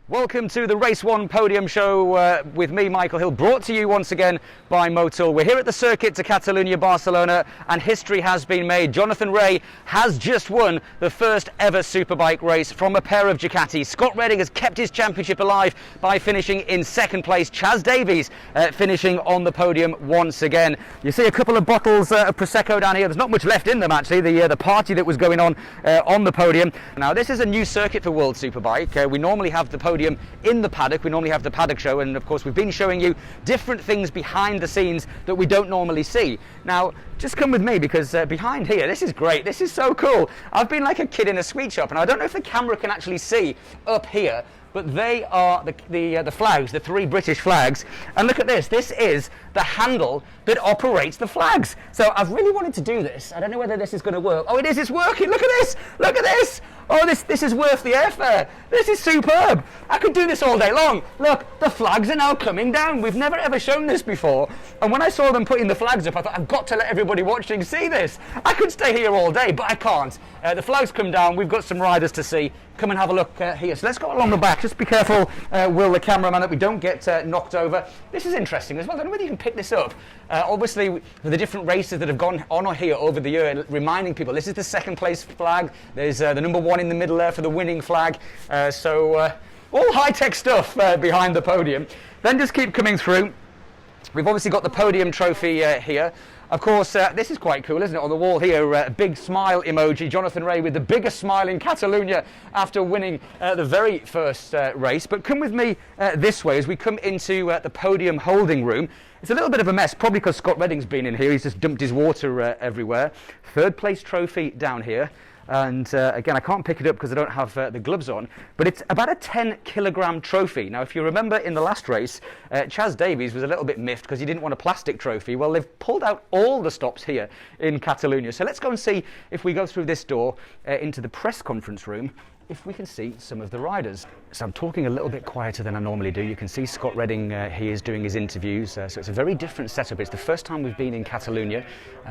Welcome to the Race 1 Podium Show with me, Michael Hill, brought to you once again by Motul. We're here at the Circuit de Catalunya, Barcelona, and history has been made. Jonathan Rea has just won the first ever Superbike race from a pair of Ducatis. Scott Redding has kept his championship alive by finishing in second place. Chaz Davies finishing on the podium once again. You see a couple of bottles of Prosecco down here. There's not much left in them, actually, the party that was going on the podium. Now, this is a new circuit for World Superbike. We normally have the podium in the paddock. We normally have the paddock show, and of course we've been showing you different things behind the scenes that we don't normally see. Now just come with me, because behind here, this is great, this is so cool. I've been like a kid in a sweet shop, and I don't know if the camera can actually see up here, but they are the flags, the three British flags. And look at this, this is the handle that operates the flags. So I've really wanted to do this. I don't know whether this is going to work. Oh, it is, it's working, look at this, look at this. Oh, this is worth the airfare. This is superb. I could do this all day long. Look, the flags are now coming down. We've never ever shown this before. And when I saw them putting the flags up, I thought, I've got to let everybody watching see this. I could stay here all day, but I can't. The flags come down. We've got some riders to see. Come and have a look here. So let's go along the back. Just be careful, Will, the cameraman, that we don't get knocked over. This is interesting as well. I don't know whether you can pick this up. Obviously, the different races that have gone on here over the year, reminding people this is the second place flag. There's the number one in the middle there for the winning flag. All high-tech stuff behind the podium. Then just keep coming through. We've obviously got the podium trophy here. Of course, this is quite cool, isn't it? On the wall here, a big smile emoji. Jonathan Rea with the biggest smile in Catalunya after winning the very first race. But come with me this way as we come into the podium holding room. It's a little bit of a mess, probably because Scott Redding's been in here. He's just dumped his water everywhere. Third place trophy down here. And again, I can't pick it up because I don't have the gloves on, but it's about a 10-kilogram trophy. Now, if you remember in the last race, Chaz Davies was a little bit miffed because he didn't want a plastic trophy. Well, they've pulled out all the stops here in Catalunya. So let's go and see, if we go through this door into the press conference room, if we can see some of the riders. So I'm talking a little bit quieter than I normally do. You can see Scott Redding, he is doing his interviews, so it's a very different setup. It's the first time we've been in Catalunya,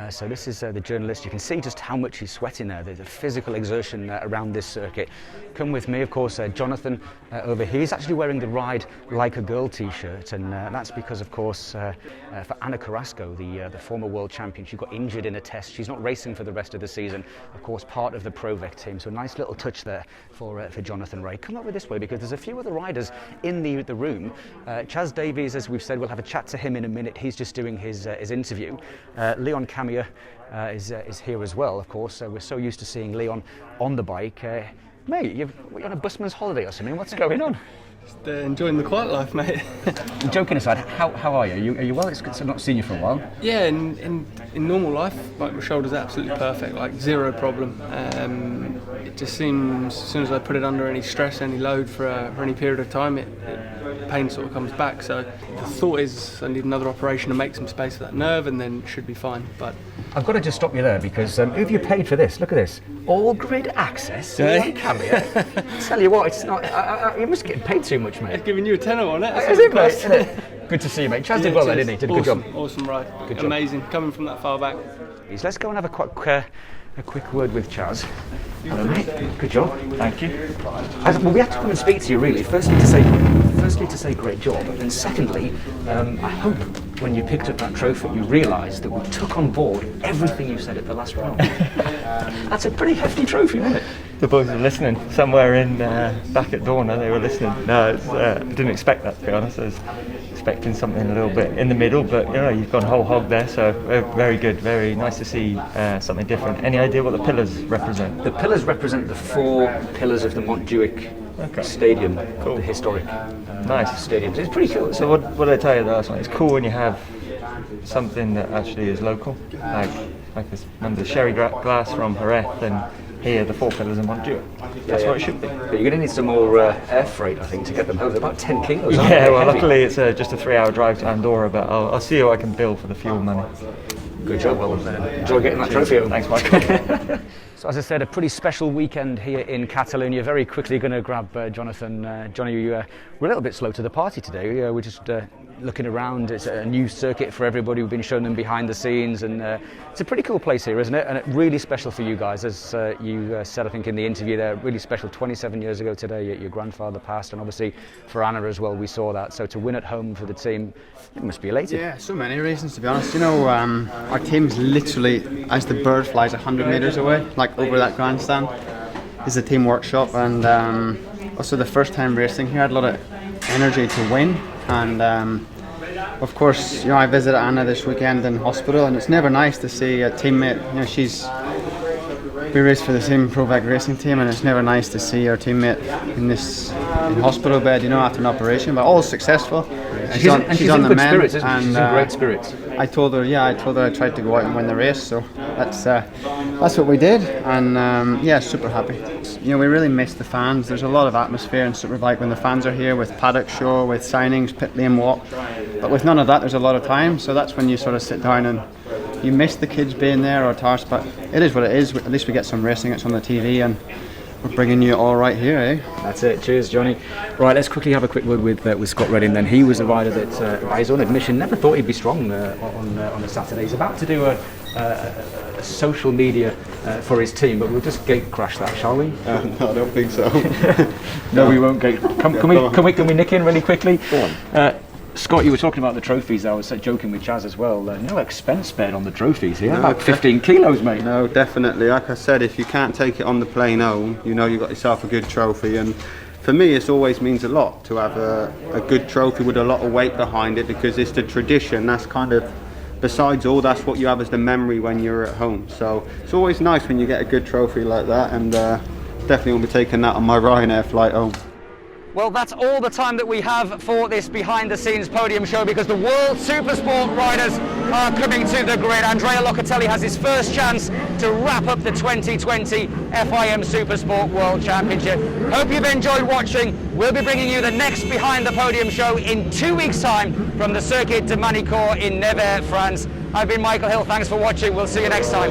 so this is the journalist. You can see just how much he's sweating there, the physical exertion around this circuit. Come with me, of course, Jonathan over here. He's actually wearing the Ride Like a Girl t-shirt, and that's because, of course, for Ana Carrasco, the former world champion, she got injured in a test. She's not racing for the rest of the season, of course, part of the Provec team, so a nice little touch there for Jonathan Rea. Come over this way, because there's a few other riders in the room. Chaz Davies, as we've said, we'll have a chat to him in a minute. He's just doing his interview. Leon Camia is here as well, of course. We're so used to seeing Leon on the bike. Mate, you're on a busman's holiday or something. What's going on? Just enjoying the quiet life, mate. Joking aside, how are you? Are you well? It's good to not seen you for a while. Yeah, in normal life, like, my shoulder's absolutely perfect, like zero problem. It just seems, as soon as I put it under any stress, any load for any period of time, pain sort of comes back. So the thought is I need another operation to make some space for that nerve, and then it should be fine. But I've got to just stop you there, because who have you paid for this? Look at this. All grid access. Camia. Tell you what, it's not. You must get paid too much, mate. I've given you a tenner on it. Is it, mate? Isn't it? Good to see you, mate. Chaz did well there, didn't he? Did a good job. Awesome ride. Good job. Amazing. Coming from that far back. Let's go and have a quick word with Chaz. Hello, mate. Good job. Thank you. Well, we have to come and speak to you, really. Firstly, to say great job, and secondly, I hope when you picked up that trophy, you realised that we took on board everything you said at the last round. That's a pretty hefty trophy, isn't it? The boys were listening somewhere in back at Dorna. They were listening. No, I didn't expect that, to be honest. I was expecting something a little bit in the middle, but you know, you've gone whole hog there, so very good, very nice to see something different. Any idea what the pillars represent? The pillars represent the 4 pillars of the Montjuic Stadium, cool. The historic nice stadium. It's pretty cool. So what did I tell you the last one? It's cool when you have something that actually is local, like this, remember the sherry glass from Jerez, and here the 4 pillars in Montjuic. That's what it should be. But you're going to need some more air freight, I think, to get them home. They're about 10 kilos. Yeah, well, luckily it's just a 3-hour drive to Andorra, but I'll see what I can bill for the fuel money. Good job, well, enjoy getting that trophy home. Thanks, Michael. So as I said, a pretty special weekend here in Catalunya. Very quickly going to grab Jonathan. Johnny, we're a little bit slow to the party today. We're just looking around, it's a new circuit for everybody. We've been showing them behind the scenes, and it's a pretty cool place here, isn't it? And really special for you guys, as you said, I think in the interview there, really special. 27 years ago today, your grandfather passed, and obviously for Anna as well, we saw that. So to win at home for the team, it must be elated. Yeah, so many reasons, to be honest. You know, our team's literally, as the bird flies 100 metres away, like over that grandstand, is the team workshop, and also the first time racing here, I had a lot of energy to win. And of course, you know, I visited Anna this weekend in hospital, and it's never nice to see a teammate. You know, we race for the same Provec racing team, and it's never nice to see our teammate in hospital bed, you know, after an operation. But all successful. She's in good spirits, isn't she? She's in great spirits. I told her I tried to go out and win the race, so that's what we did, and yeah, super happy. You know, we really miss the fans. There's a lot of atmosphere in Superbike when the fans are here, with paddock show, with signings, pit lane walk. But with none of that, there's a lot of time. So that's when you sort of sit down and you miss the kids being there, or Tars. But it is what it is. At least we get some racing. It's on the TV, and we're bringing you all right here, eh? That's it. Cheers, Johnny. Right, let's quickly have a quick word with Scott Redding. Then he was a rider that, by his own admission, never thought he'd be strong on a Saturday. He's about to do a social media for his team, but we'll just gate crash that, shall we? No, I don't think so. No, we won't gate. Can we nick in really quickly? Go on. Scott, you were talking about the trophies. I was joking with Chaz as well. No expense spared on the trophies here. No, about 15 kilos, mate. No, definitely. Like I said, if you can't take it on the plane home, you know you've got yourself a good trophy. And for me, it always means a lot to have a good trophy with a lot of weight behind it, because it's the tradition. That's kind of, besides all, that's what you have as the memory when you're at home. So it's always nice when you get a good trophy like that, and definitely will be taking that on my Ryanair flight home. Well, that's all the time that we have for this behind-the-scenes podium show, because the World Supersport riders are coming to the grid. Andrea Locatelli has his first chance to wrap up the 2020 FIM Supersport World Championship. Hope you've enjoyed watching. We'll be bringing you the next Behind the Podium show in 2 weeks' time from the Circuit de Barcelona-Catalunya in Nevers, France. I've been Michael Hill. Thanks for watching. We'll see you next time.